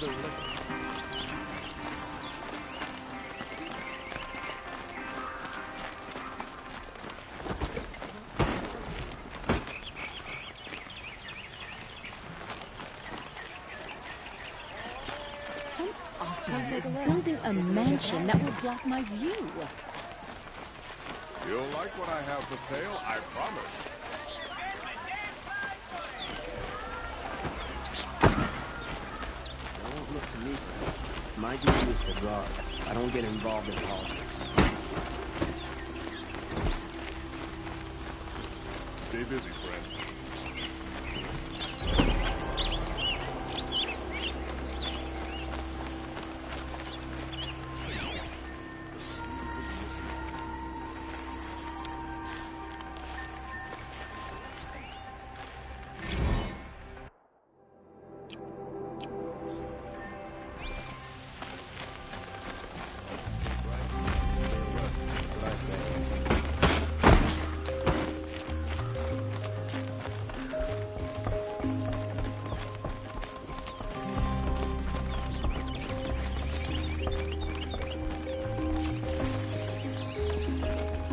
Is building a mansion that will block my view. You'll like what I have for sale, I promise. Don't look to me for help. My duty is to guard. I don't get involved in politics. Stay busy, friend.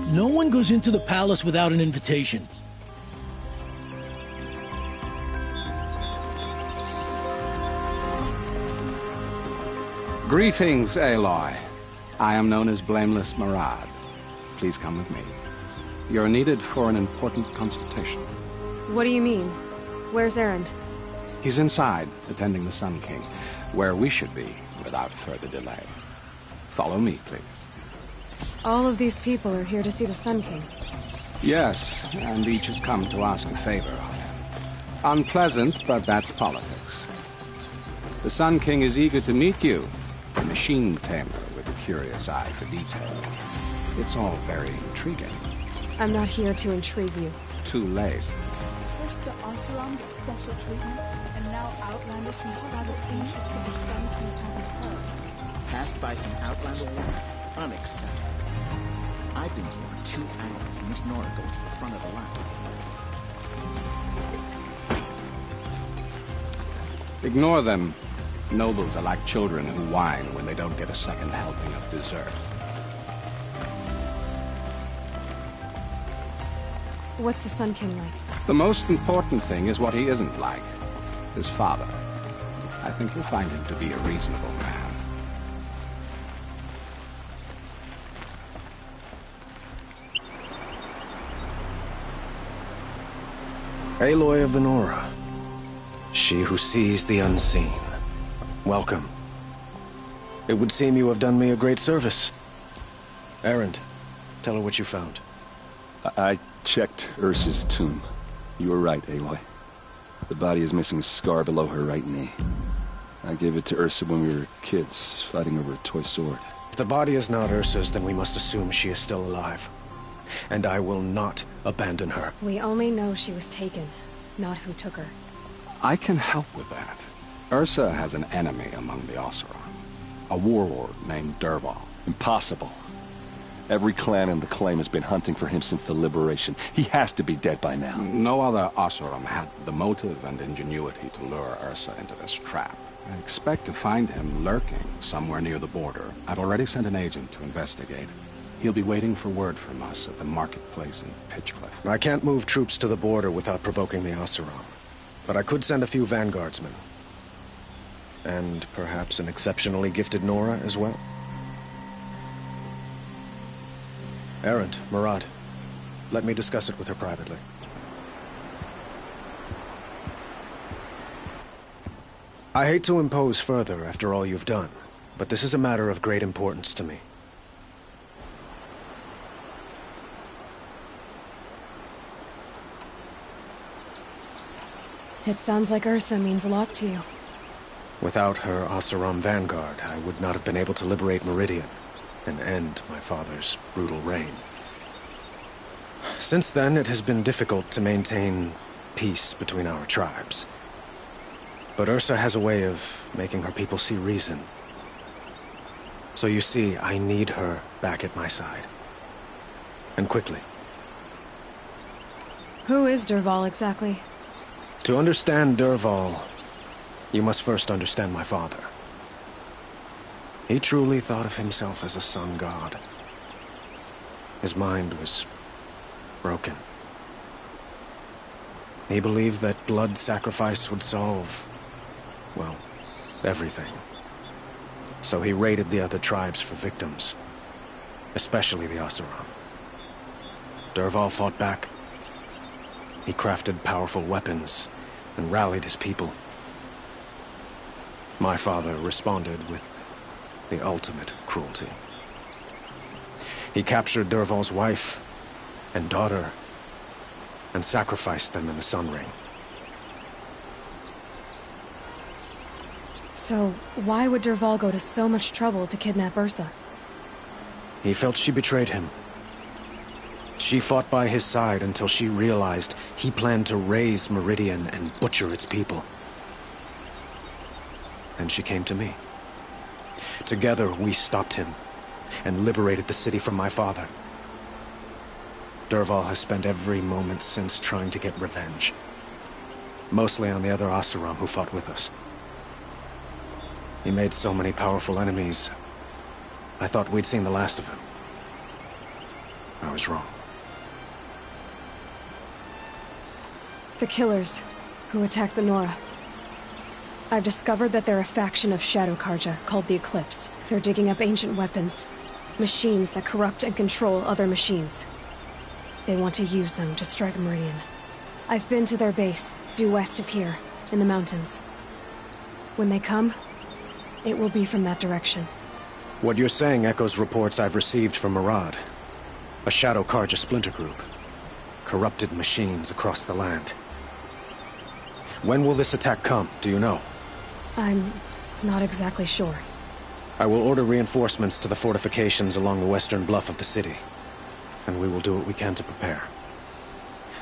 No one goes into the palace without an invitation. Greetings, Aloy. I am known as Blameless Marad. Please come with me. You're needed for an important consultation. What do you mean? Where's Erend? He's inside, attending the Sun King, where we should be without further delay. Follow me, please. All of these people are here to see the Sun King. Yes, and each has come to ask a favor of him. Unpleasant, but that's politics. The Sun King is eager to meet you, a machine tamer with a curious eye for detail. It's all very intriguing. I'm not here to intrigue you. Too late. First the Oseram gets special treatment, and now Outlanders from the Southern East and the Sun King haven't heard. Passed by some Outlander war. Unacceptable. I've been here for 2 hours, and Miss Nora goes to the front of the line. Ignore them. Nobles are like children who whine when they don't get a second helping of dessert. What's the Sun King like? The most important thing is what he isn't like. His father. I think you'll find him to be a reasonable man. Aloy of the Nora. She who sees the unseen. Welcome. It would seem you have done me a great service. Erend, tell her what you found. I checked Ursa's tomb. You were right, Aloy. The body is missing a scar below her right knee. I gave it to Ursa when we were kids, fighting over a toy sword. If the body is not Ursa's, then we must assume she is still alive. And I will not abandon her. We only know she was taken, not who took her. I can help with that. Ursa has an enemy among the Oseram. A warlord named Dervahl. Impossible. Every clan in the claim has been hunting for him since the liberation. He has to be dead by now. No other Oseram had the motive and ingenuity to lure Ursa into this trap. I expect to find him lurking somewhere near the border. I've already sent an agent to investigate. He'll be waiting for word from us at the marketplace in Pitchcliff. I can't move troops to the border without provoking the Oseram. But I could send a few vanguardsmen. And perhaps an exceptionally gifted Nora as well. Erend, Marad, let me discuss it with her privately. I hate to impose further after all you've done, but this is a matter of great importance to me. It sounds like Ursa means a lot to you. Without her Oseram vanguard, I would not have been able to liberate Meridian and end my father's brutal reign. Since then, it has been difficult to maintain peace between our tribes. But Ursa has a way of making her people see reason. So you see, I need her back at my side. And quickly. Who is Dervahl exactly? To understand Dervahl, you must first understand my father. He truly thought of himself as a sun god. His mind was broken. He believed that blood sacrifice would solve, well, everything. So he raided the other tribes for victims, especially the Oseram. Dervahl fought back. He crafted powerful weapons and rallied his people. My father responded with the ultimate cruelty. He captured Dervahl's wife and daughter and sacrificed them in the Sun Ring. So, why would Dervahl go to so much trouble to kidnap Ursa? He felt she betrayed him. She fought by his side until she realized he planned to raise Meridian and butcher its people. And she came to me. Together, we stopped him and liberated the city from my father. Dervahl has spent every moment since trying to get revenge. Mostly on the other Oseram who fought with us. He made so many powerful enemies, I thought we'd seen the last of him. I was wrong. The killers who attacked the Nora. I've discovered that they're a faction of Shadow Karja called the Eclipse. They're digging up ancient weapons. Machines that corrupt and control other machines. They want to use them to strike Meridian. I've been to their base, due west of here, in the mountains. When they come, it will be from that direction. What you're saying echoes reports I've received from Murad. A Shadow Karja splinter group. Corrupted machines across the land. When will this attack come, do you know? I'm not exactly sure. I will order reinforcements to the fortifications along the western bluff of the city. And we will do what we can to prepare.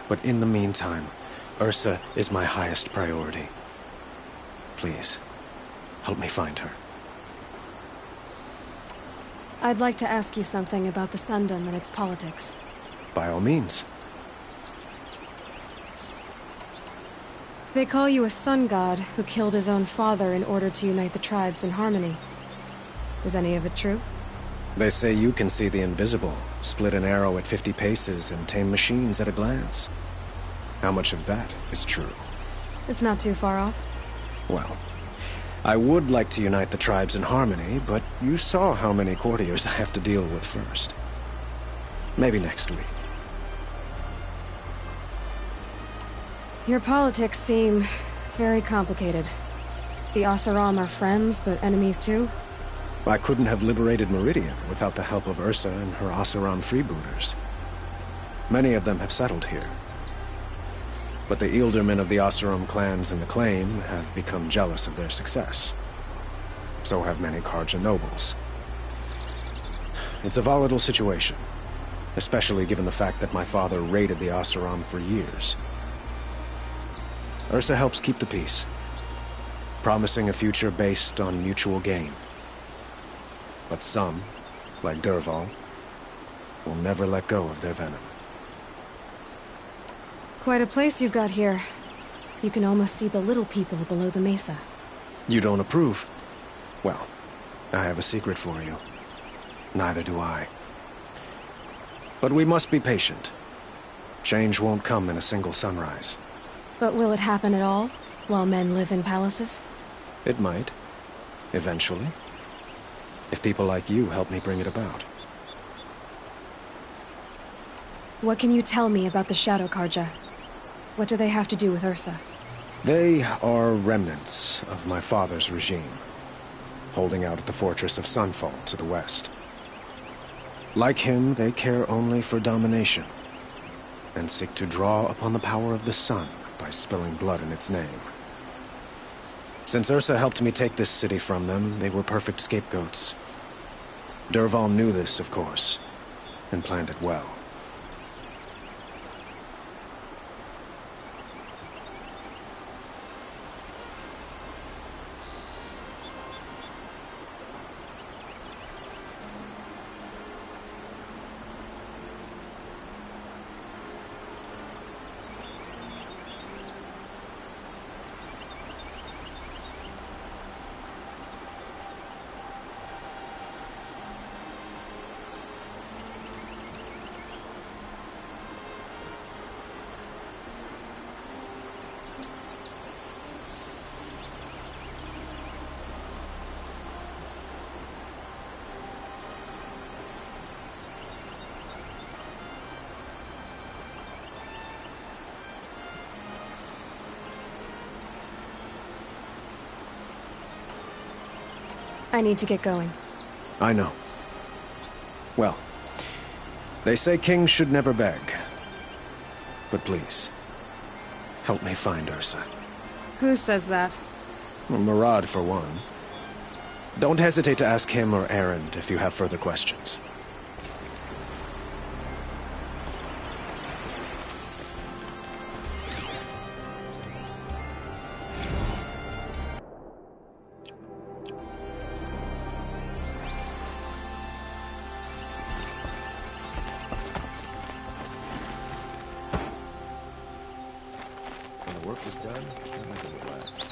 But in the meantime, Ursa is my highest priority. Please, help me find her. I'd like to ask you something about the Sundom and its politics. By all means. They call you a sun god who killed his own father in order to unite the tribes in harmony. Is any of it true? They say you can see the invisible, split an arrow at 50 paces, and tame machines at a glance. How much of that is true? It's not too far off. Well, I would like to unite the tribes in harmony, but you saw how many courtiers I have to deal with first. Maybe next week. Your politics seem very complicated. The Oseram are friends, but enemies too? I couldn't have liberated Meridian without the help of Ursa and her Oseram freebooters. Many of them have settled here. But the Ealdormen of the Oseram clans in the claim have become jealous of their success. So have many Karja nobles. It's a volatile situation, especially given the fact that my father raided the Oseram for years. Ursa helps keep the peace, promising a future based on mutual gain. But some, like Dervahl, will never let go of their venom. Quite a place you've got here. You can almost see the little people below the mesa. You don't approve? Well, I have a secret for you. Neither do I. But we must be patient. Change won't come in a single sunrise. But will it happen at all, while men live in palaces? It might. Eventually. If people like you help me bring it about. What can you tell me about the Shadow Karja? What do they have to do with Ursa? They are remnants of my father's regime, holding out at the fortress of Sunfall to the west. Like him, they care only for domination, and seek to draw upon the power of the sun by spilling blood in its name. Since Ursa helped me take this city from them, they were perfect scapegoats. Dervahl knew this, of course, and planned it well. I need to get going. I know. Well, they say kings should never beg. But please, help me find Ursa. Who says that? Well, Murad, for one. Don't hesitate to ask him or Erend if you have further questions. When the work is done, then I can relax.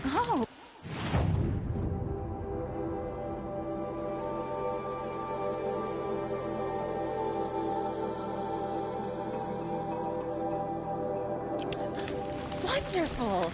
Oh. Wonderful.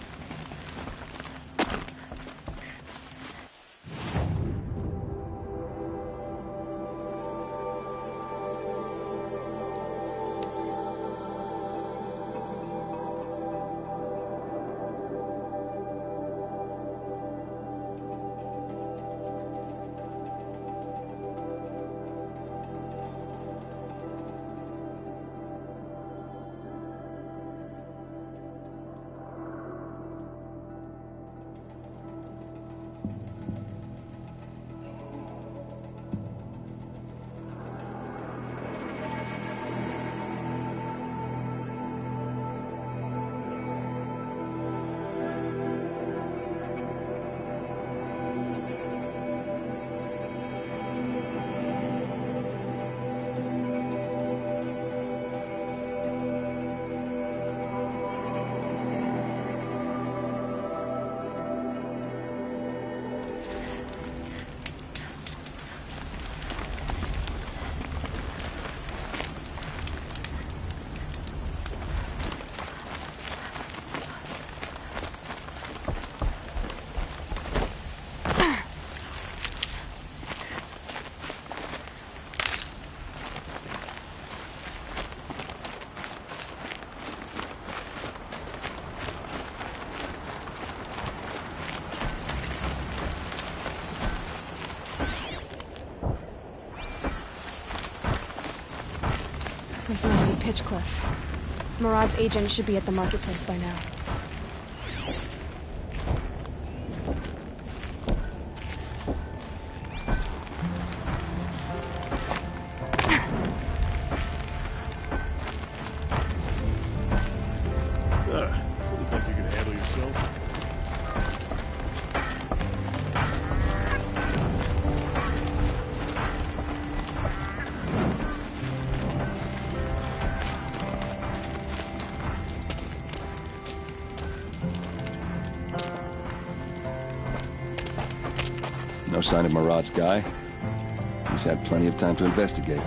This must be Pitchcliff. Murad's agent should be at the marketplace by now. You think you can handle yourself? No sign of Marad's guy. He's had plenty of time to investigate.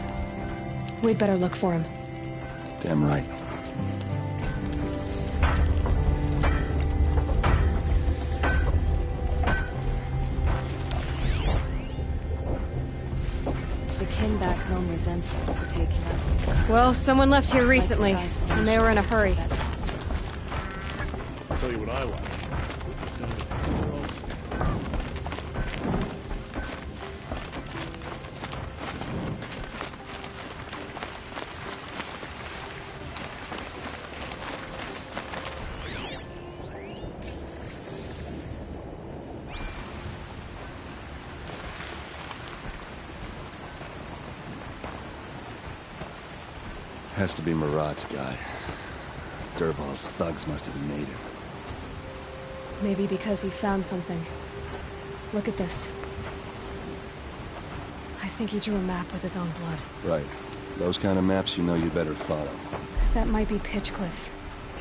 We'd better look for him. Damn right. The kin back home resents us for taking up. Well, someone left here recently, and they were in a hurry. I'll tell you what I like. The sound of girls. Has to be Marad's guy. Dervahl's thugs must have made it. Maybe because he found something. Look at this. I think he drew a map with his own blood. Right. Those kind of maps you know you better follow. That might be Pitchcliff.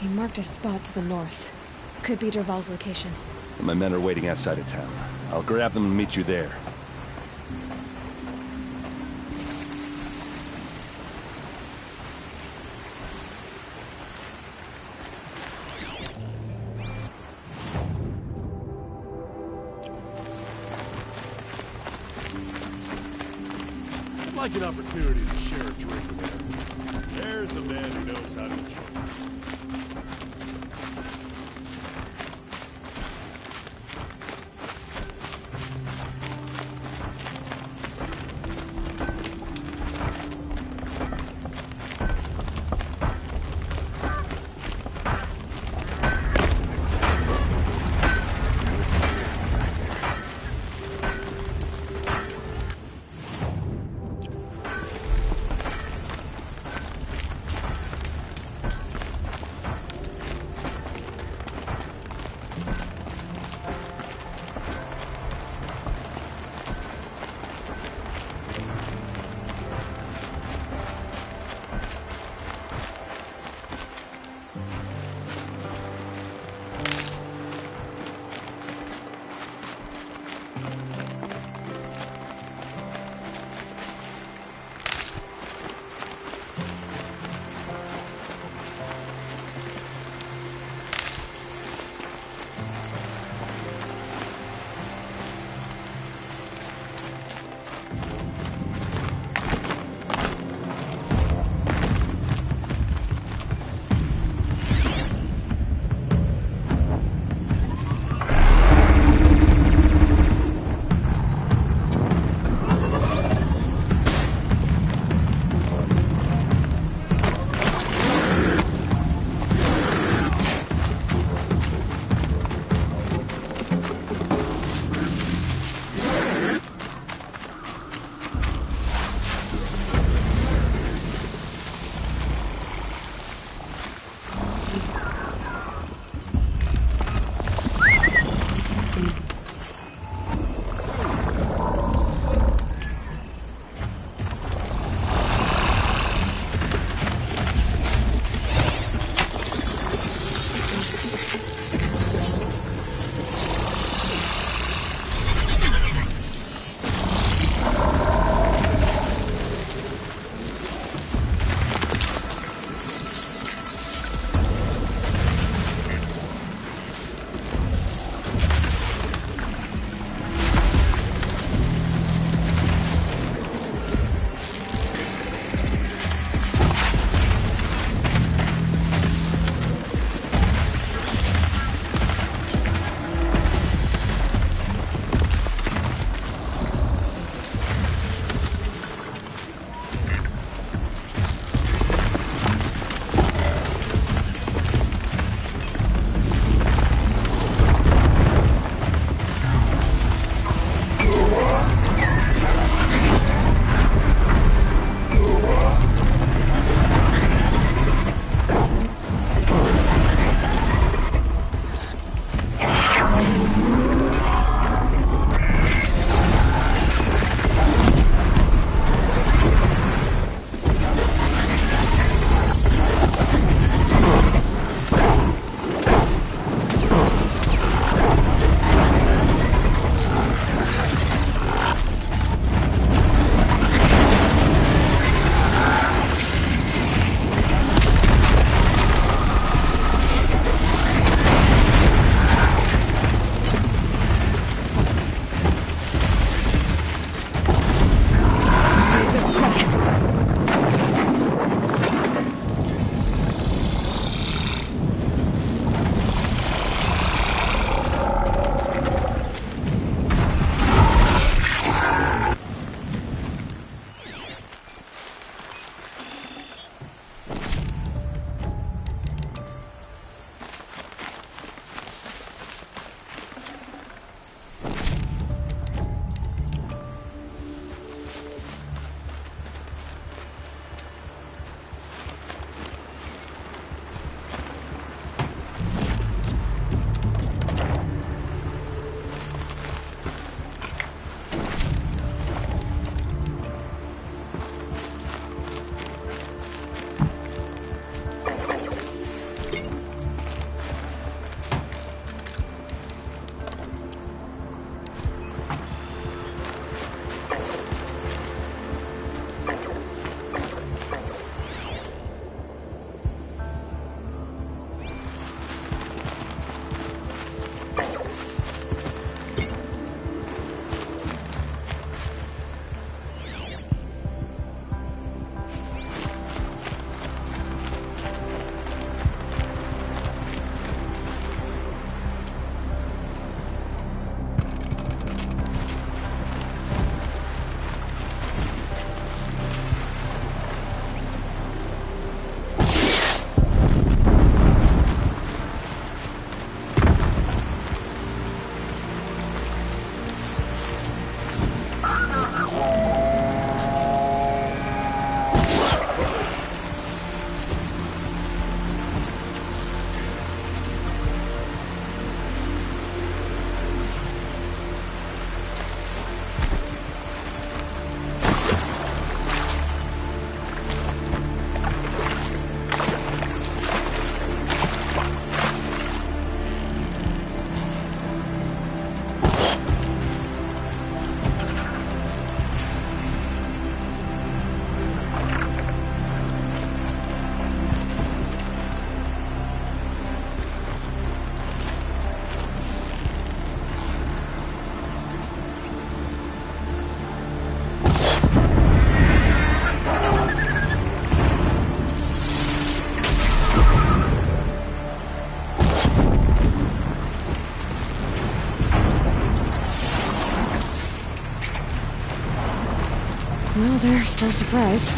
He marked a spot to the north. Could be Dervahl's location. My men are waiting outside of town. I'll grab them and meet you there. I'd like an opportunity to share a drink with him. There's a man who knows how to enjoy. still surprised.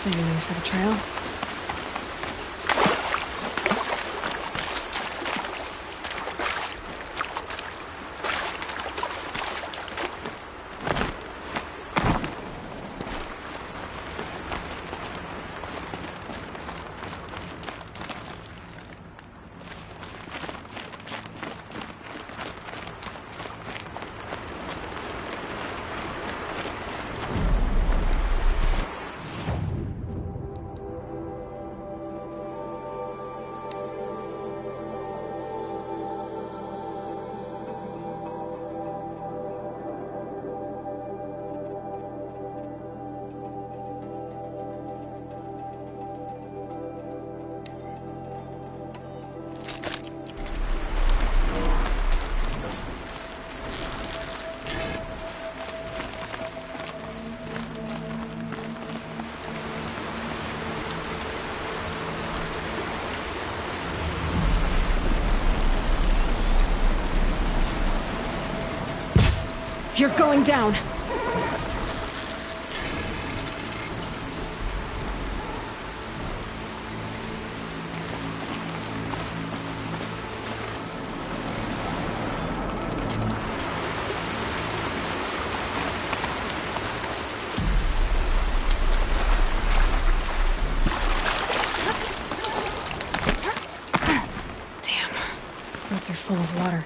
Saving these for the trail. You're going down. Damn. Boats are full of water.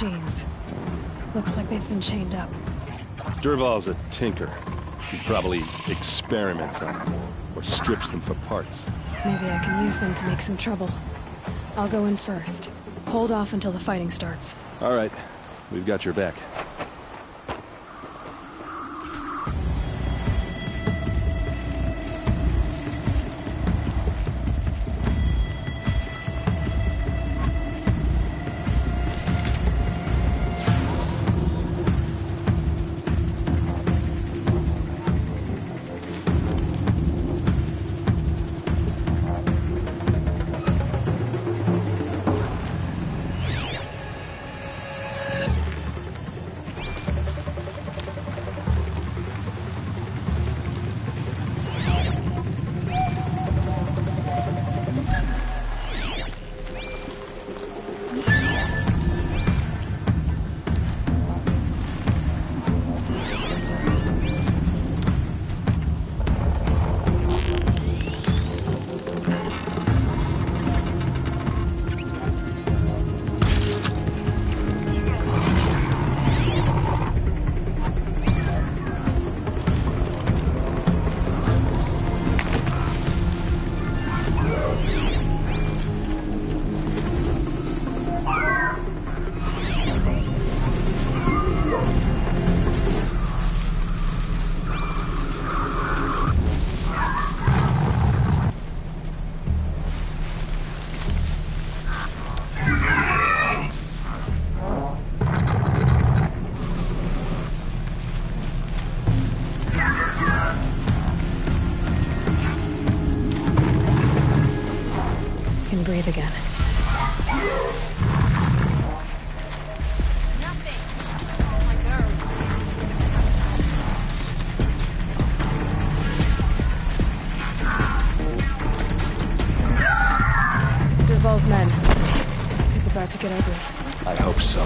machines. Looks like they've been chained up. Durval's a tinker. He probably experiments on them, or strips them for parts. Maybe I can use them to make some trouble. I'll go in first. Hold off until the fighting starts. All right, we've got your back. Breathe again. Nothing. Oh, my nerves. Durval's men. It's about to get ugly. I hope so.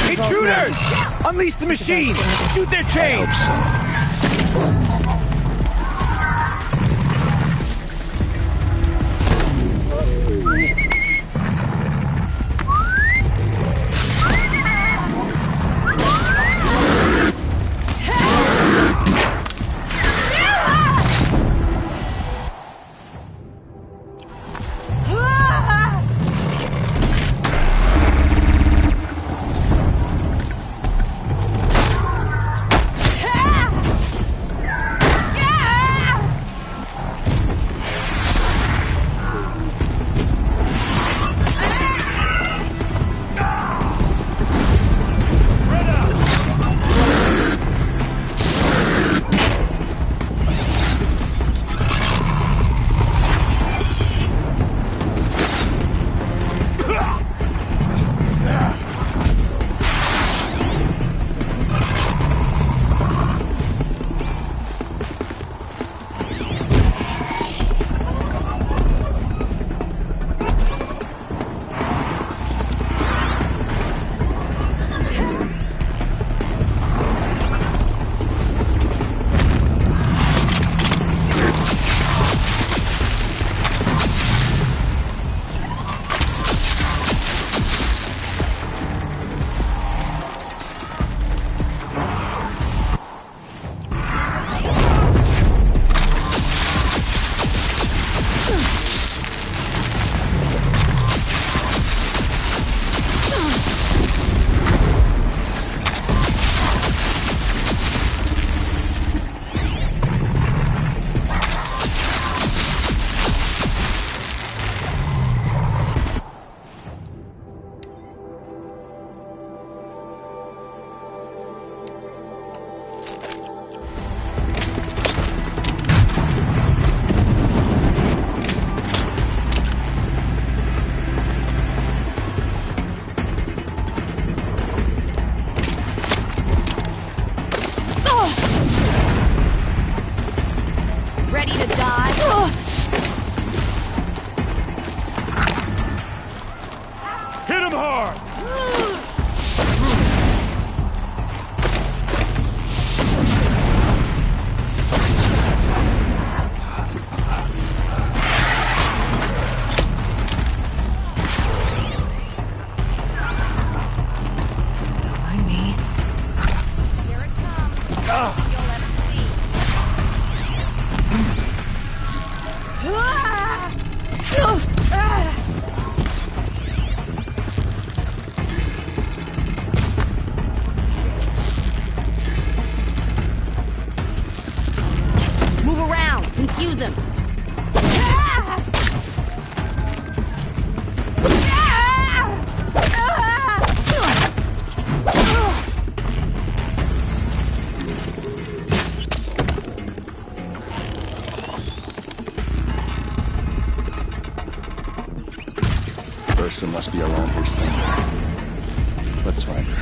Intruders! Unleash the machines! Shoot their chains! him hard! Move around! Confuse him! Ursa must be around here somewhere. Let's find her.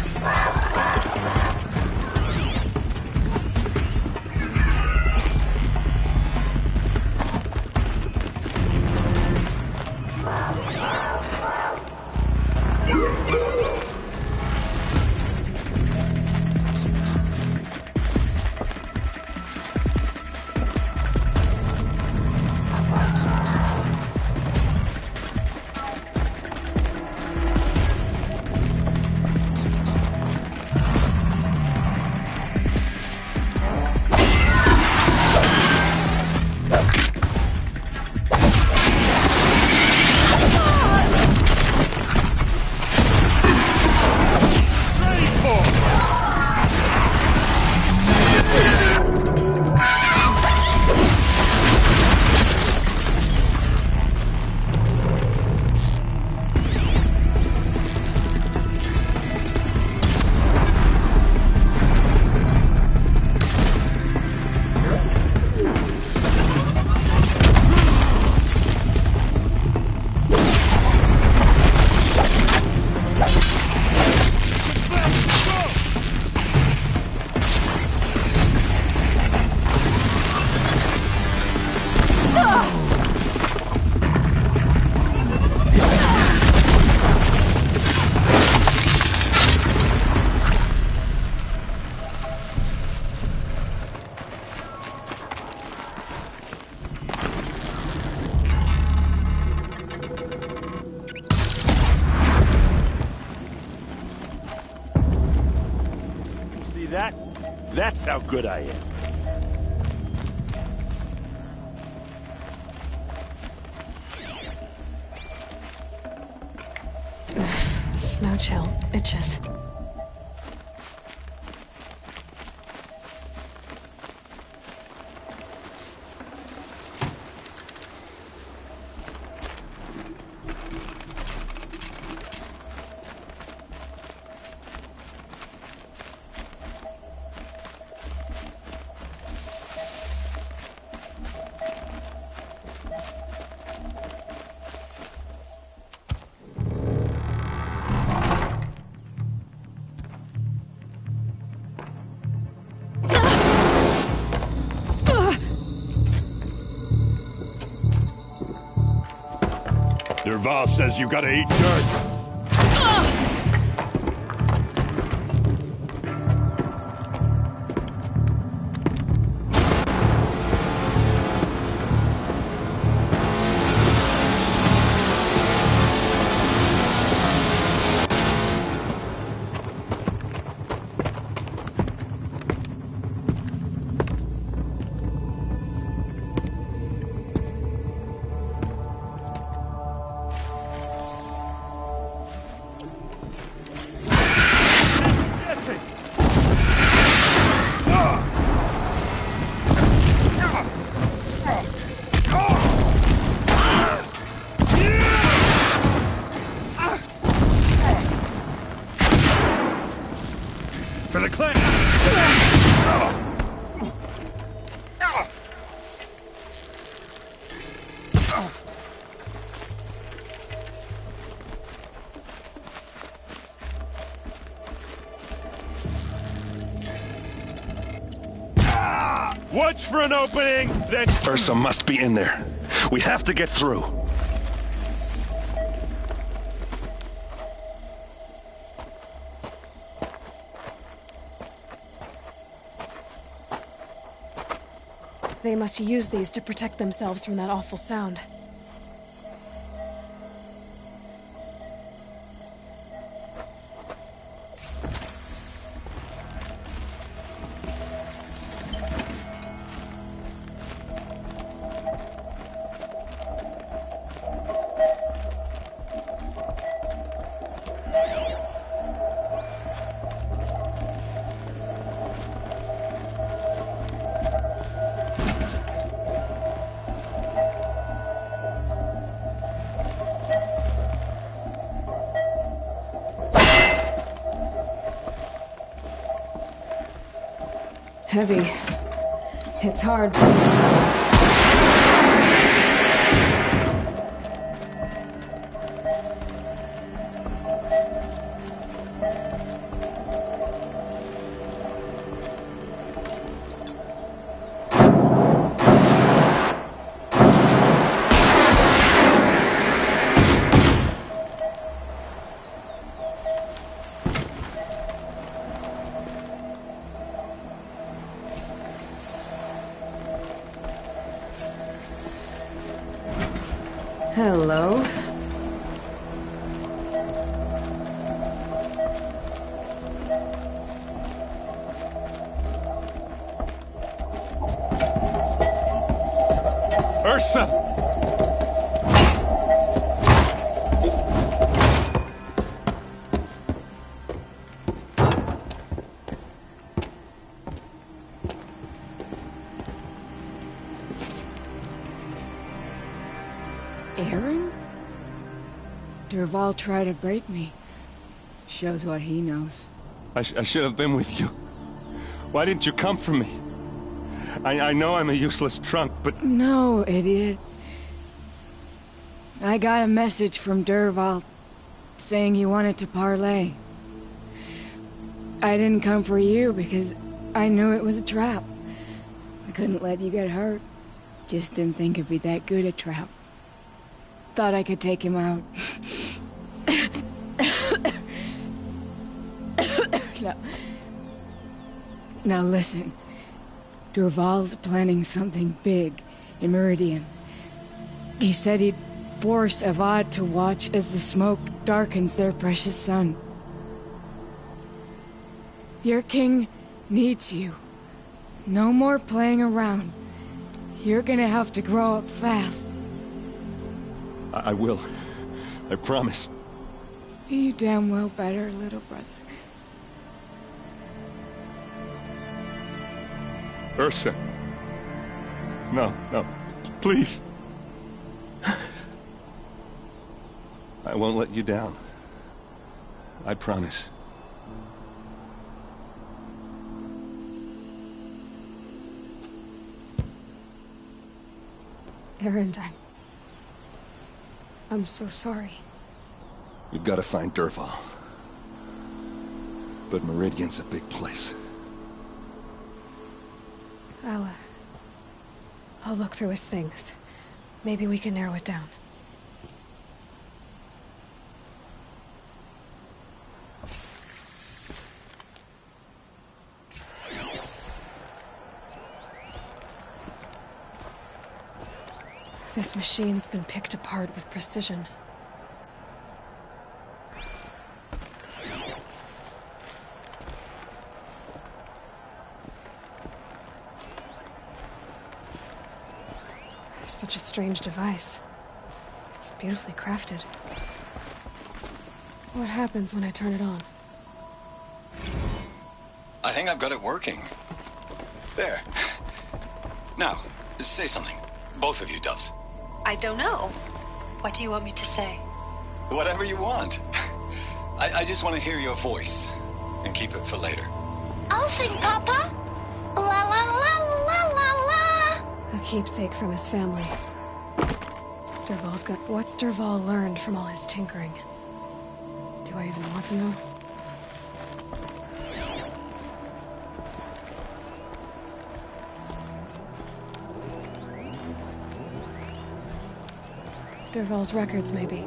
That's how good I am. Snow chill. Itches. Derval says you gotta eat dirt. For the clan! Watch for an opening, then... Ursa must be in there. We have to get through. They must use these to protect themselves from that awful sound. Heavy. It's hard to... Hello. Ursa! Aaron? Dervahl tried to break me. Shows what he knows. I should have been with you. Why didn't you come for me? I know I'm a useless trunk, but... No, idiot. I got a message from Dervahl saying he wanted to parlay. I didn't come for you because I knew it was a trap. I couldn't let you get hurt. Just didn't think it'd be that good a trap. Thought I could take him out. Now listen. Dervahl's planning something big in Meridian. He said he'd force Avad to watch as the smoke darkens their precious sun. Your king needs you. No more playing around. You're gonna have to grow up fast. I will. I promise. You damn well better, little brother. Ursa. No, please. I won't let you down. I promise. Aaron, I'm so sorry. We've got to find Dervahl. But Meridian's a big place. I'll look through his things. Maybe we can narrow it down. This machine's been picked apart with precision. Such a strange device. It's beautifully crafted. What happens when I turn it on? I think I've got it working. There. Now, say something. Both of you, Doves. I don't know. What do you want me to say? Whatever you want. I just want to hear your voice. And keep it for later. I'll sing, Papa. La la la la la la. A keepsake from his family. Dervahl's got... What's Dervahl learned from all his tinkering? Do I even want to know? Dervahl's records, maybe.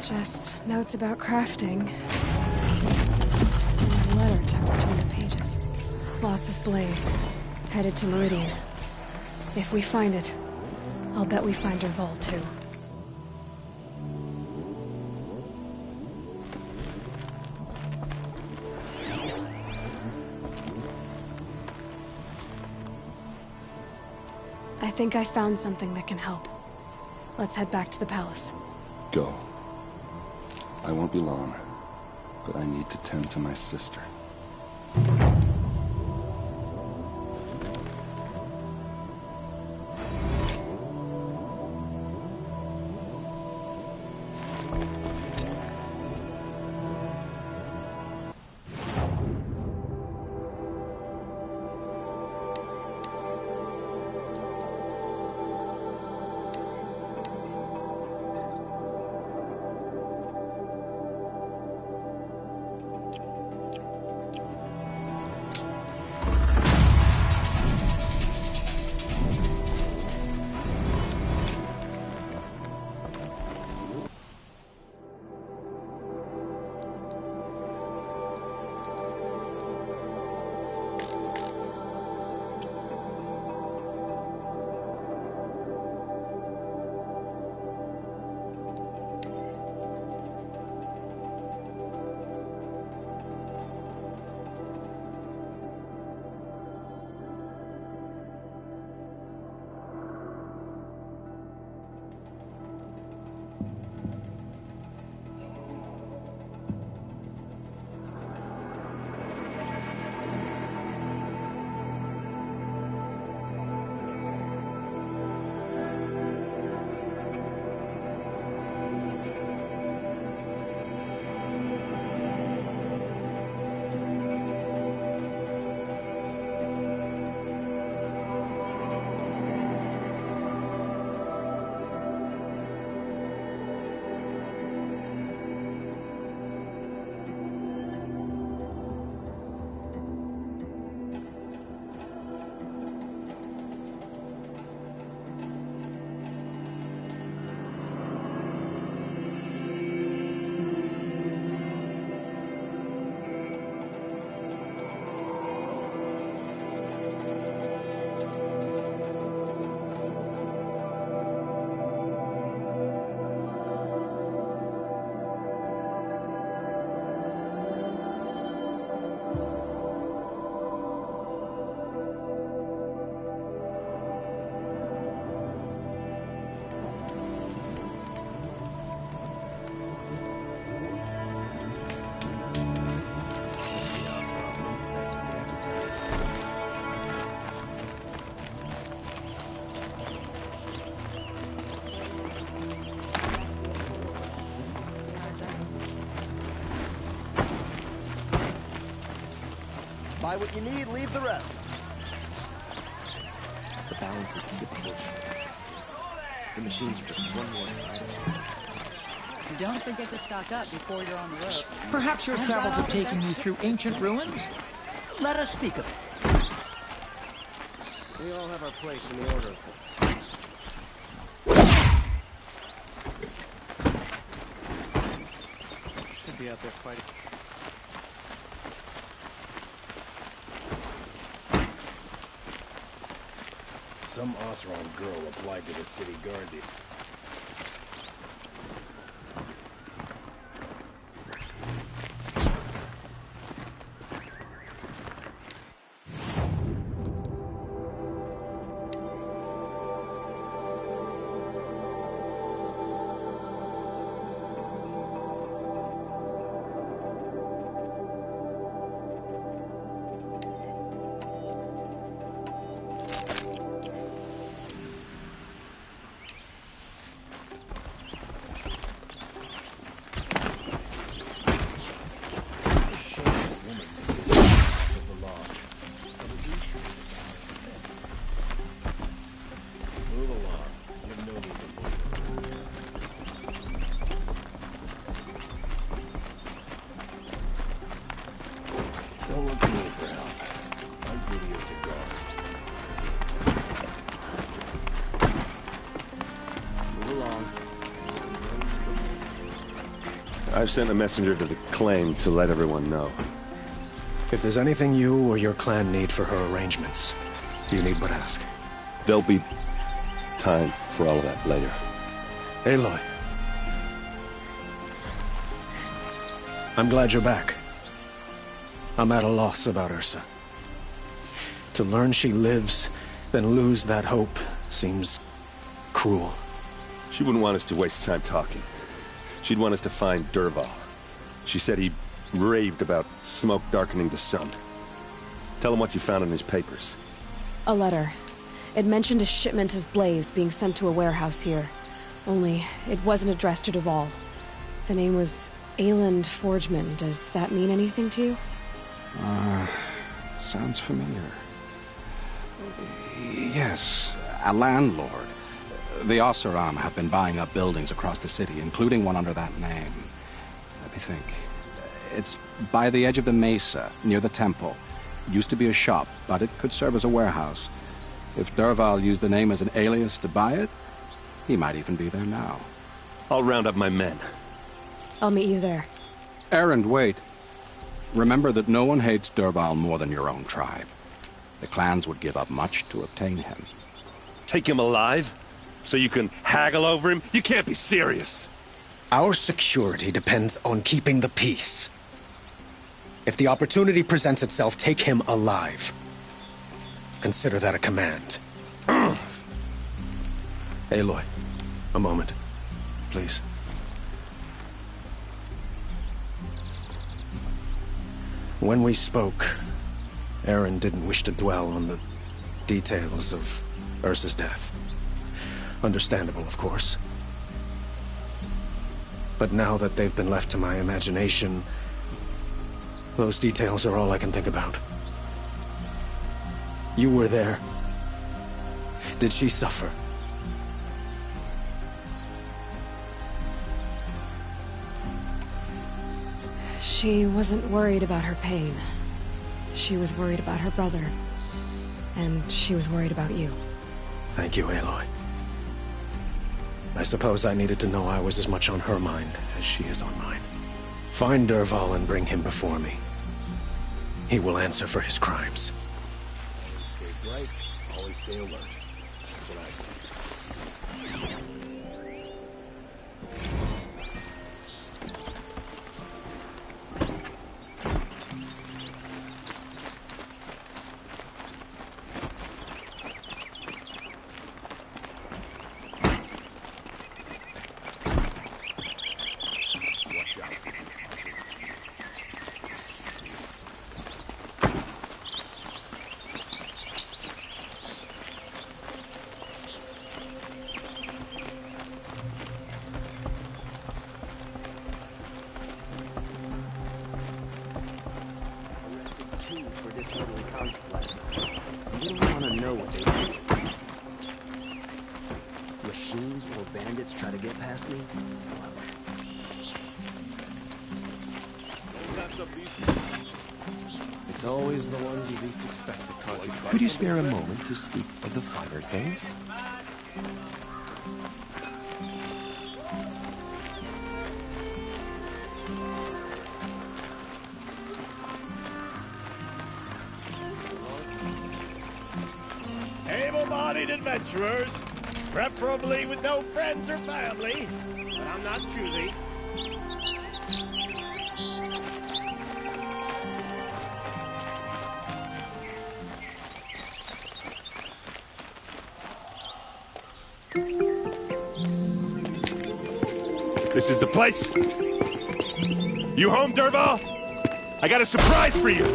Just notes about crafting. And a letter tucked between the pages. Lots of blaze. Headed to Meridian. If we find it, I'll bet we find Derval too. I think I found something that can help. Let's head back to the palace. Go. I won't be long, but I need to tend to my sister. Buy what you need, leave the rest. The balance is tipped towards the machines are just one more side of it. Don't forget to stock up before you're on the road. Perhaps your travels have taken you through ancient ruins? Let us speak of it. We all have our place in the order of things. Should be out there fighting. Some Osron girl applied to the city guardian. Don't look to me for help. My duty is to guard. Move along. I've sent a messenger to the claim to let everyone know. If there's anything you or your clan need for her arrangements, You need but ask. There'll be time for all of that later. Aloy. I'm glad you're back. I'm at a loss about Ursa. To learn she lives, then lose that hope, seems cruel. She wouldn't want us to waste time talking. She'd want us to find Dervahl. She said he raved about smoke darkening the sun. Tell him what you found in his papers. A letter. It mentioned a shipment of blaze being sent to a warehouse here. Only, it wasn't addressed to Dervahl. The name was Ayland Forgeman. Does that mean anything to you? Sounds familiar. Yes, a landlord. The Oseram have been buying up buildings across the city, including one under that name. Let me think. It's by the edge of the mesa, near the temple. Used to be a shop, but it could serve as a warehouse. If Dervahl used the name as an alias to buy it, he might even be there now. I'll round up my men. I'll meet you there. Erend, wait. Remember that no one hates Dervahl more than your own tribe. The clans would give up much to obtain him. Take him alive? So you can haggle over him? You can't be serious. Our security depends on keeping the peace. If the opportunity presents itself, take him alive. Consider that a command. Aloy, a moment, please. When we spoke, Aaron didn't wish to dwell on the details of Ursa's death. Understandable, of course. But now that they've been left to my imagination, those details are all I can think about. You were there. Did she suffer? She wasn't worried about her pain. She was worried about her brother. And she was worried about you. Thank you, Aloy. I suppose I needed to know I was as much on her mind as she is on mine. Find Dervahl and bring him before me. He will answer for his crimes. Stay bright, always stay alert. That's what I say. Machines or bandits try to get past me? It's always the ones you least expect that cause you trouble. Could you spare a moment to speak of the finer things? Able-bodied adventurers, preferably with no friends or family, but I'm not choosy. This is the place. You home, Dervahl? I got a surprise for you.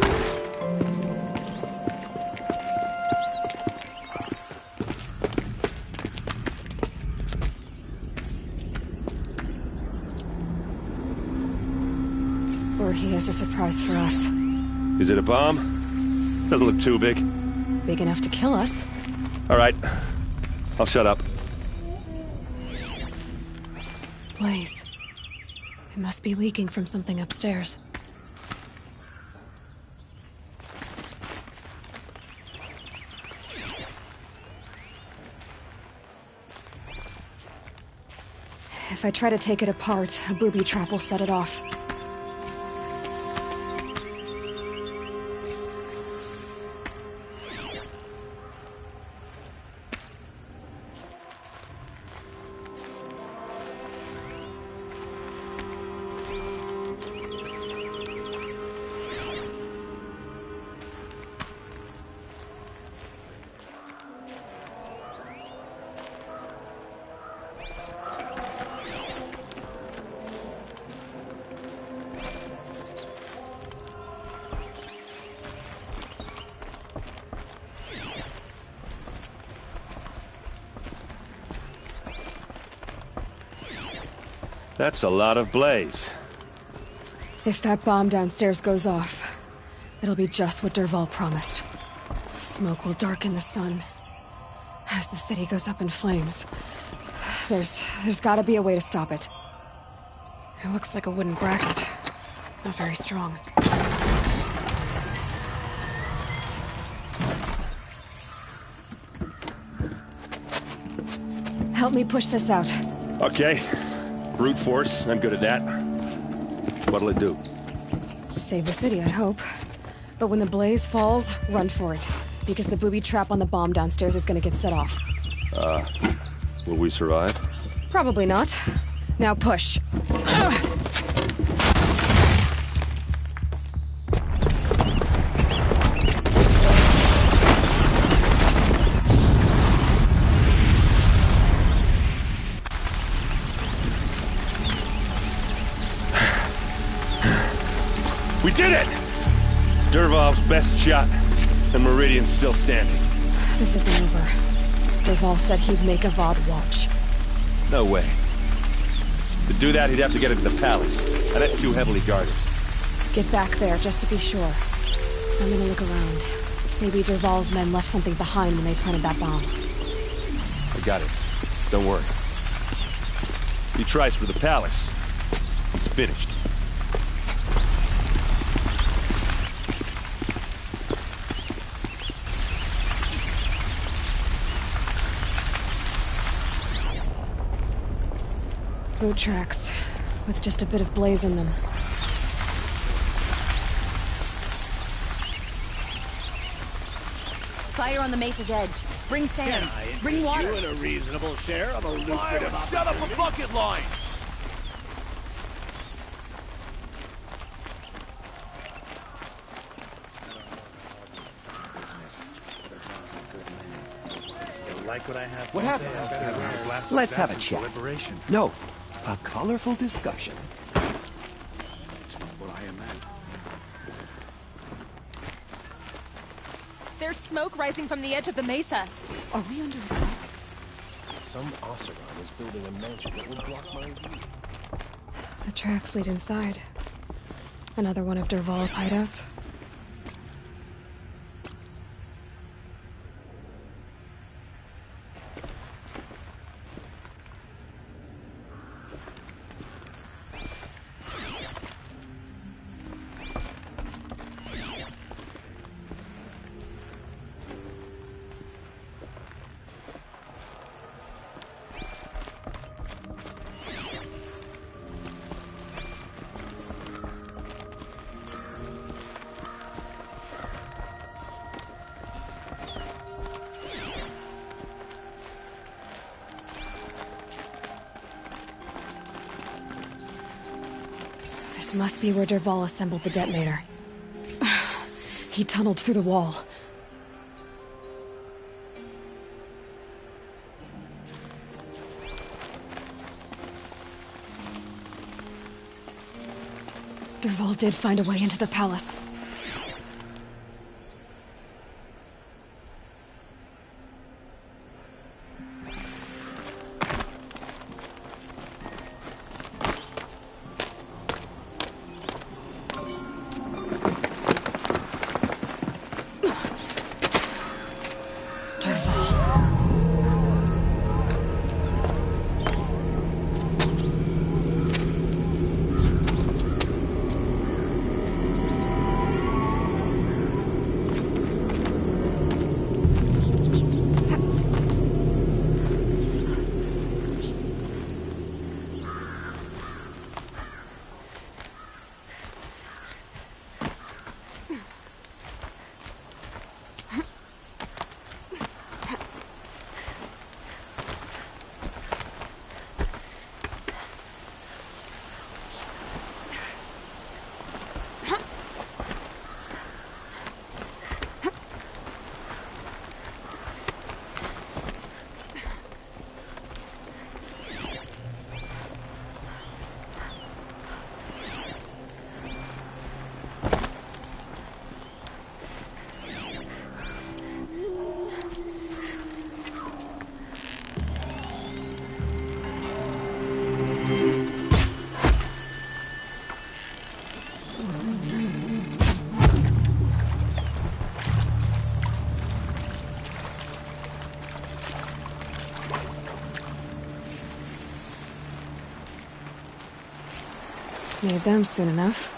Or he has a surprise for us. Is it a bomb? Doesn't look too big. Big enough to kill us. All right. I'll shut up. Blaze. It must be leaking from something upstairs. If I try to take it apart, a booby trap will set it off. That's a lot of blaze. If that bomb downstairs goes off, it'll be just what Dervahl promised. Smoke will darken the sun. As the city goes up in flames, there's gotta be a way to stop it. It looks like a wooden bracket. Not very strong. Help me push this out. Okay. Brute force, I'm good at that. What'll it do? Save the city, I hope. But when the blaze falls, run for it. Because the booby trap on the bomb downstairs is gonna get set off. Will we survive? Probably not. Now push. We did it! Dervahl's best shot, and Meridian's still standing. This isn't over. Dervahl said he'd make a VOD watch. No way. To do that, he'd have to get into the palace, and that's too heavily guarded. Get back there, just to be sure. I'm gonna look around. Maybe Dervahl's men left something behind when they planted that bomb. I got it. Don't worry. If he tries for the palace, he's finished. Boot tracks, with just a bit of blaze in them. Fire on the mesa's edge. Bring sand. Bring water. You in a reasonable share of a lucrative Shut up a bucket line! Like what I have. What happened? Let's have a chat. No, a colorful discussion. It's not what I imagined. There's smoke rising from the edge of the mesa. Are we under attack? Some Oseram is building a mansion that will block my view. The tracks lead inside. Another one of Dervahl's hideouts. This must be where Dervahl assembled the detonator. He tunneled through the wall. Dervahl did find a way into the palace. Need them soon enough.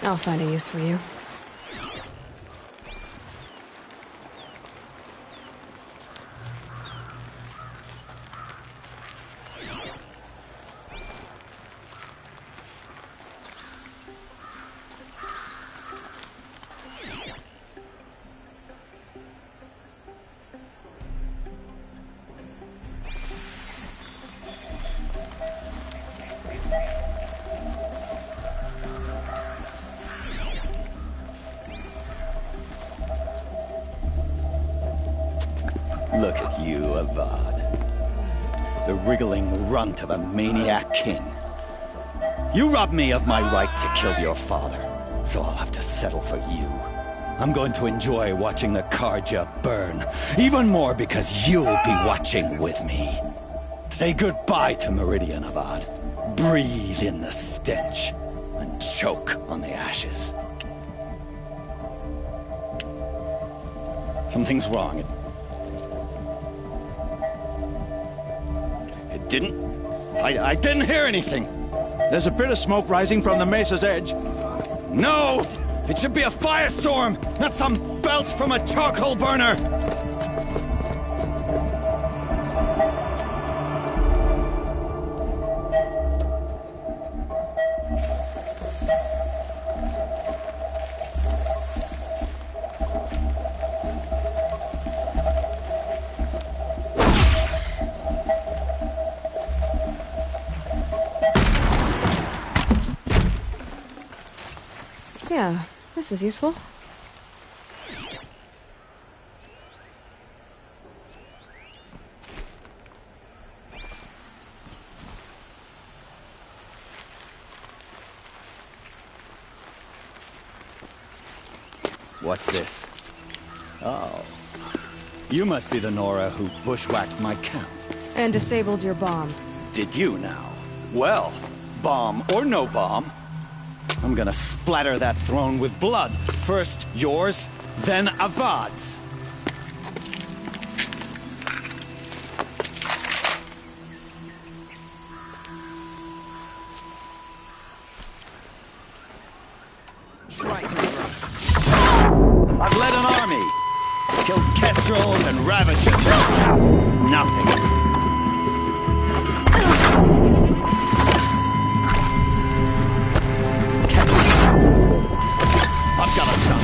I'll find a use for you. Look at you, Avad. The wriggling runt of a maniac king. You robbed me of my right to kill your father, so I'll have to settle for you. I'm going to enjoy watching the Karja burn, even more because you'll be watching with me. Say goodbye to Meridian, Avad. Breathe in the stench, and choke on the ashes. Something's wrong. I didn't hear anything. There's a bit of smoke rising from the mesa's edge. No! It should be a firestorm, not some belch from a charcoal burner! Yeah, this is useful. What's this? Oh. You must be the Nora who bushwhacked my camp. And disabled your bomb. Did you now? Well, bomb or no bomb, I'm gonna splatter that throne with blood. First yours, then Avad's. I've led an army. Killed kestrels and ravagers. Nothing. I've got a son.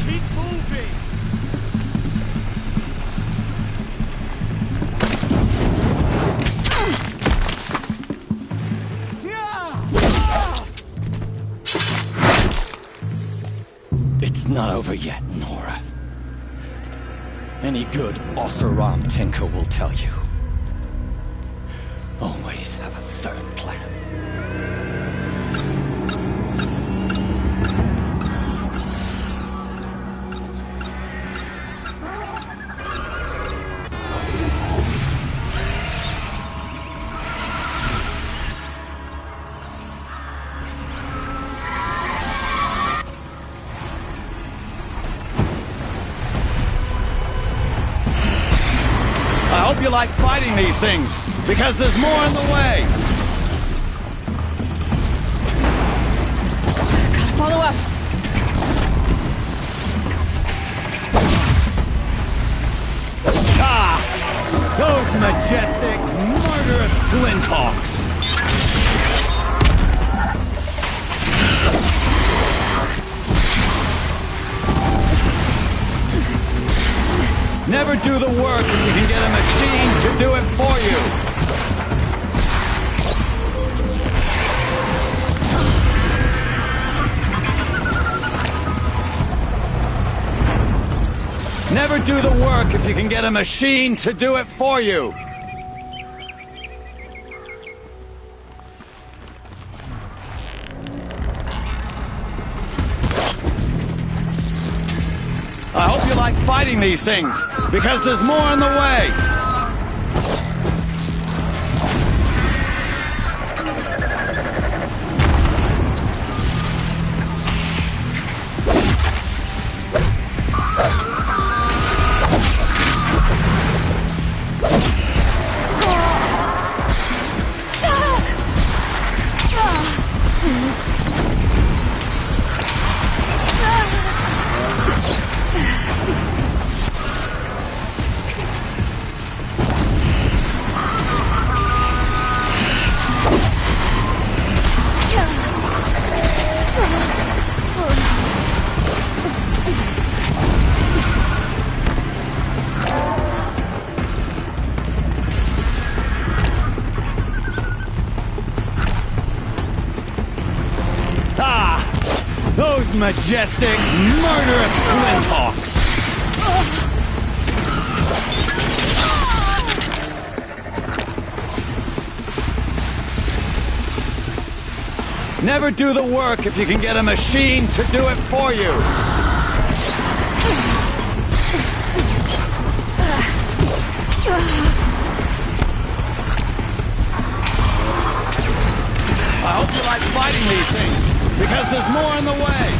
Keep moving! It's not over yet, Nora. Any good Oseram tinker will tell you. Always have a third plan. I hope you like fighting these things, because there's more in the way. Gotta follow up. Ah! Those majestic, murderous flinthawks! Never do the work if you can get a machine to do it for you! Never do the work if you can get a machine to do it for you! I hope you like fighting these things, because there's more on the way! Those majestic, murderous flinthawks! Never do the work if you can get a machine to do it for you! I hope you like fighting these things, because there's more on the way!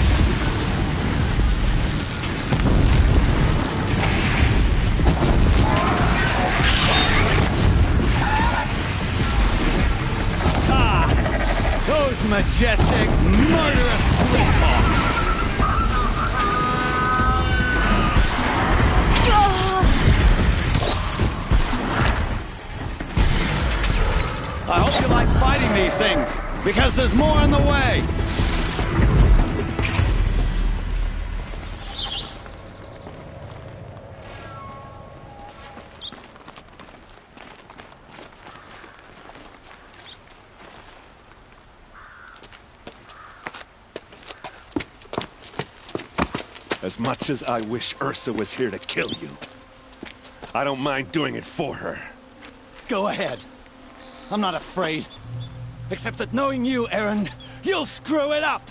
Ah! Those majestic, murderous flinthawks! I hope you like fighting these things, because there's more on the way! As much as I wish Ursa was here to kill you, I don't mind doing it for her. Go ahead. I'm not afraid. Except that knowing you, Aaron, you'll screw it up!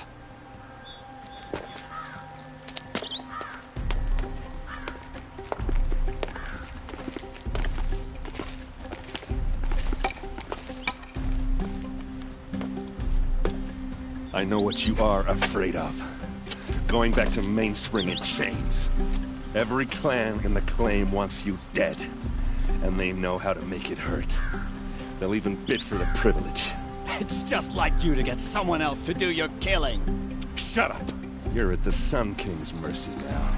I know what you are afraid of. Going back to Mainspring in chains. Every clan in the claim wants you dead. And they know how to make it hurt. They'll even bid for the privilege. It's just like you to get someone else to do your killing. Shut up! You're at the Sun King's mercy now.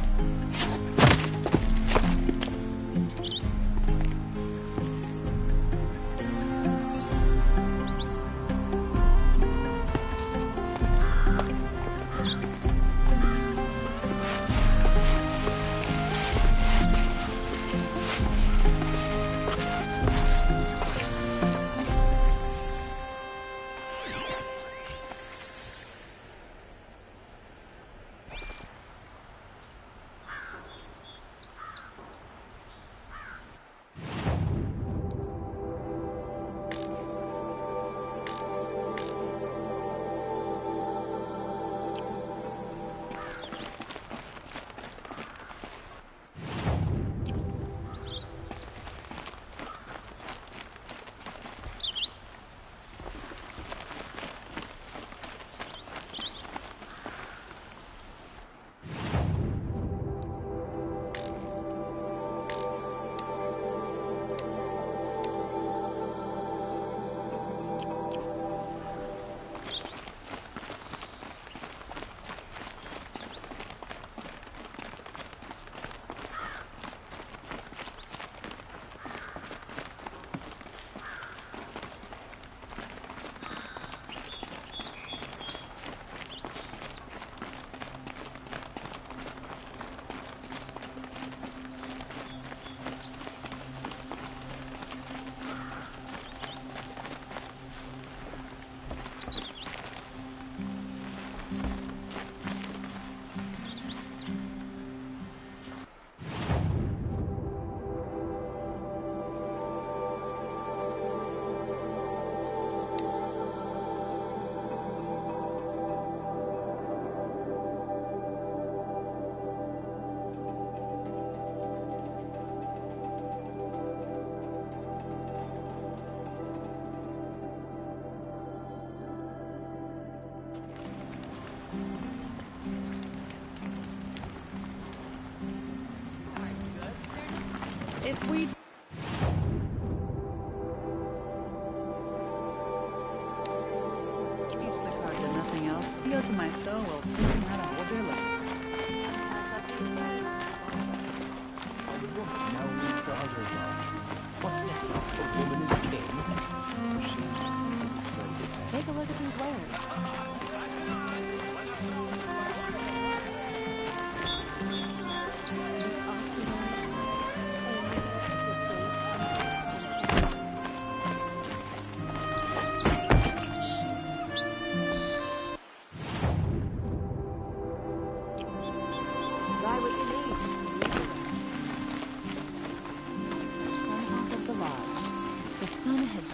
If we... Teach the cards and nothing else. Steal to my soul will teach them how to hold their life. Now leave the others on. What's next? A woman is king? Take a look at these wares.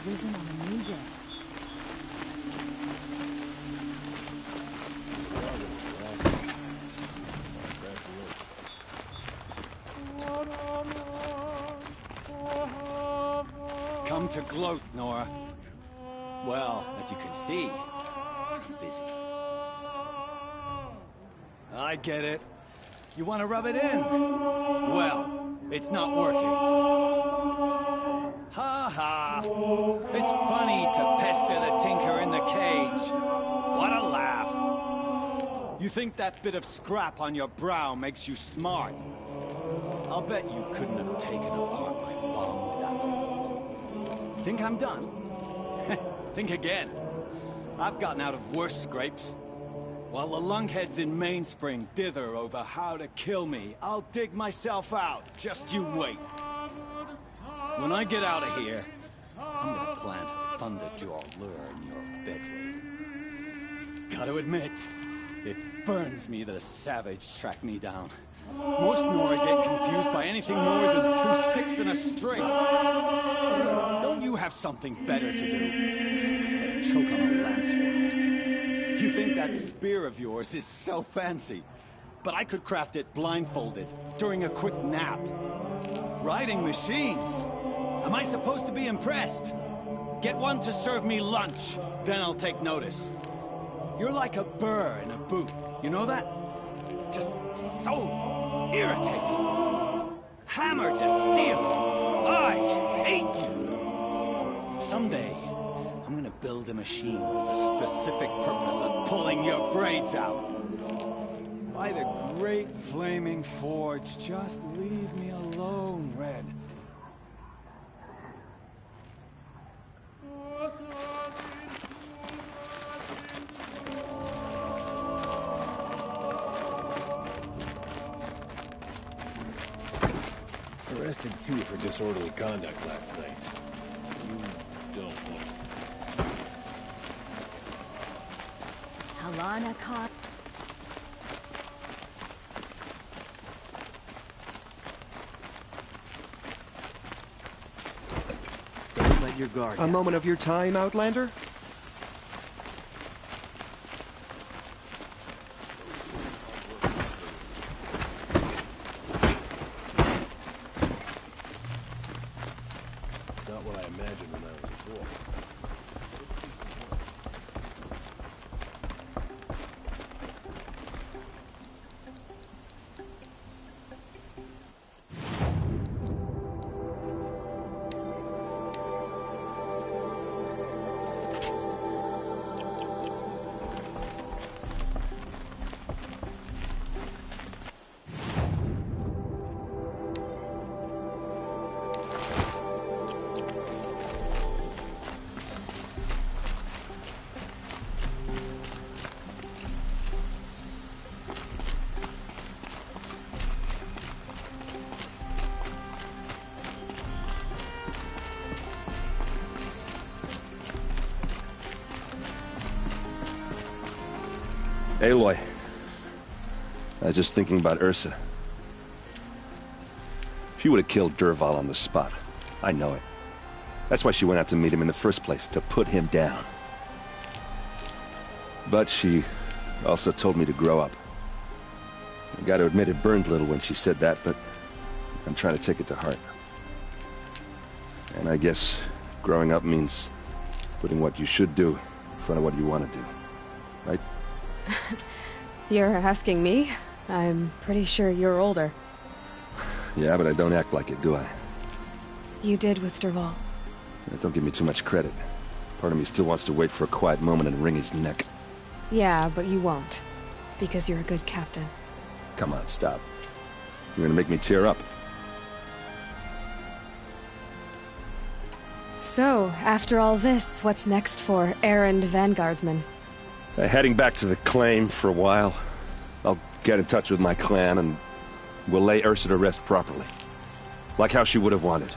Risen on a new day. Come to gloat, Nora. Well, as you can see, I'm busy. I get it. You want to rub it in? Well, it's not working. Ha ha! It's funny to pester the tinker in the cage. What a laugh. You think that bit of scrap on your brow makes you smart? I'll bet you couldn't have taken apart my bomb without me. Think I'm done? Think again. I've gotten out of worse scrapes. While the lunkheads in Mainspring dither over how to kill me, I'll dig myself out. Just you wait. When I get out of here, I'm gonna plant a Thunderjaw lure in your bedroom. Gotta admit, it burns me that a savage tracked me down. Most Nora get confused by anything more than 2 sticks and a string. Don't you have something better to do? Choke on a lance horn. You think that spear of yours is so fancy, but I could craft it blindfolded, during a quick nap. Riding machines! Am I supposed to be impressed? Get one to serve me lunch, then I'll take notice. You're like a burr in a boot, you know that? Just so irritating. Hammer to steel. I hate you. Someday, I'm gonna build a machine with the specific purpose of pulling your braids out. By the great flaming forge, just leave me alone, Red. Arrested 2 for disorderly conduct last night. You don't want... Talana Khan. Don't let your guard down. A moment of your time, Outlander? It's not what I imagined when I was a boy. Aloy, I was just thinking about Ursa. She would have killed Dervahl on the spot. I know it. That's why she went out to meet him in the first place, to put him down. But she also told me to grow up. I gotta admit it burned a little when she said that, but I'm trying to take it to heart. And I guess growing up means putting what you should do in front of what you want to do. Right? You're asking me? I'm pretty sure you're older. Yeah, but I don't act like it, do I? You did with Derval. Don't give me too much credit. Part of me still wants to wait for a quiet moment and wring his neck. Yeah, but you won't. Because you're a good captain. Come on, stop. You're gonna make me tear up. So, after all this, what's next for errand vanguardsman? Heading back to the claim for a while. I'll get in touch with my clan and we'll lay Ursa to rest properly. Like how she would have wanted.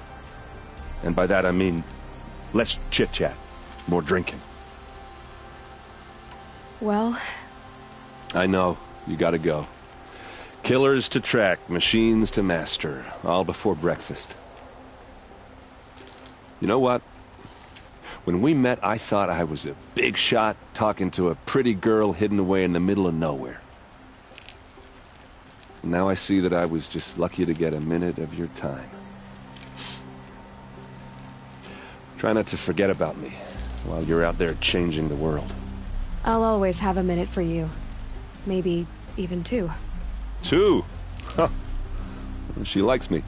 And by that I mean, less chit-chat, more drinking. Well... I know, you gotta go. Killers to track, machines to master, all before breakfast. You know what? When we met, I thought I was a big shot talking to a pretty girl hidden away in the middle of nowhere. Now I see that I was just lucky to get a minute of your time. Try not to forget about me while you're out there changing the world. I'll always have a minute for you. Maybe even 2. 2? Huh. She likes me.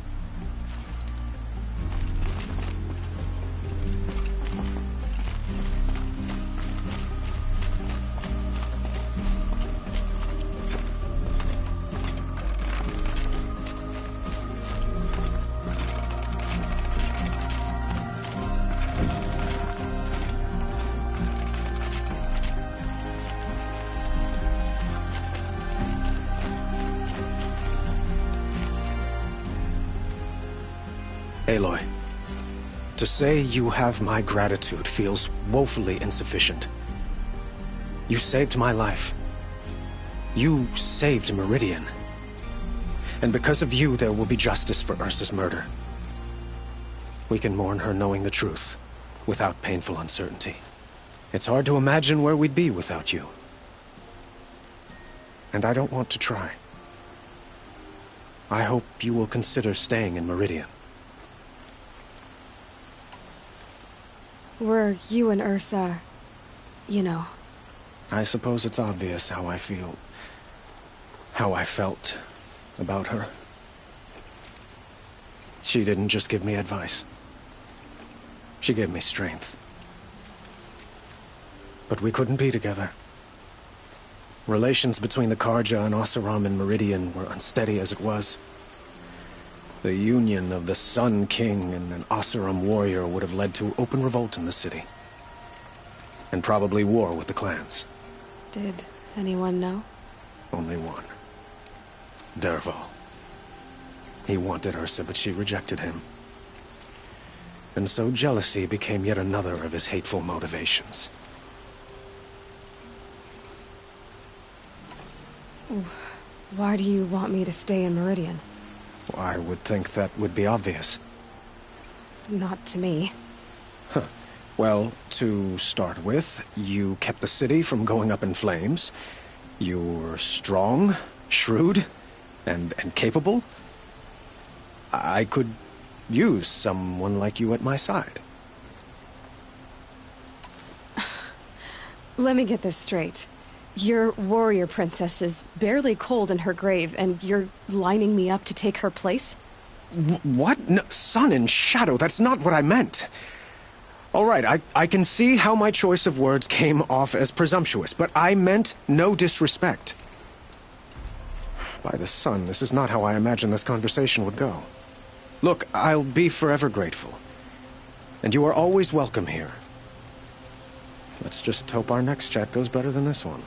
Aloy, to say you have my gratitude feels woefully insufficient. You saved my life. You saved Meridian. And because of you, there will be justice for Ursa's murder. We can mourn her knowing the truth, without painful uncertainty. It's hard to imagine where we'd be without you. And I don't want to try. I hope you will consider staying in Meridian. Were you and Ursa... you know... I suppose it's obvious how I feel... how I felt about her. She didn't just give me advice. She gave me strength. But we couldn't be together. Relations between the Karja and Oseram and Meridian were unsteady as it was. The union of the Sun King and an Oseram warrior would have led to open revolt in the city. And probably war with the clans. Did anyone know? Only one. Derval. He wanted Ursa, but she rejected him. And so jealousy became yet another of his hateful motivations. Why do you want me to stay in Meridian? I would think that would be obvious. Not to me. Huh. Well, to start with, you kept the city from going up in flames. You were strong, shrewd, and capable. I could use someone like you at my side. Let me get this straight. Your warrior princess is barely cold in her grave, and you're lining me up to take her place? What? No, sun and shadow, that's not what I meant. All right, I can see how my choice of words came off as presumptuous, but I meant no disrespect. By the sun, this is not how I imagined this conversation would go. Look, I'll be forever grateful. And you are always welcome here. Let's just hope our next chat goes better than this one.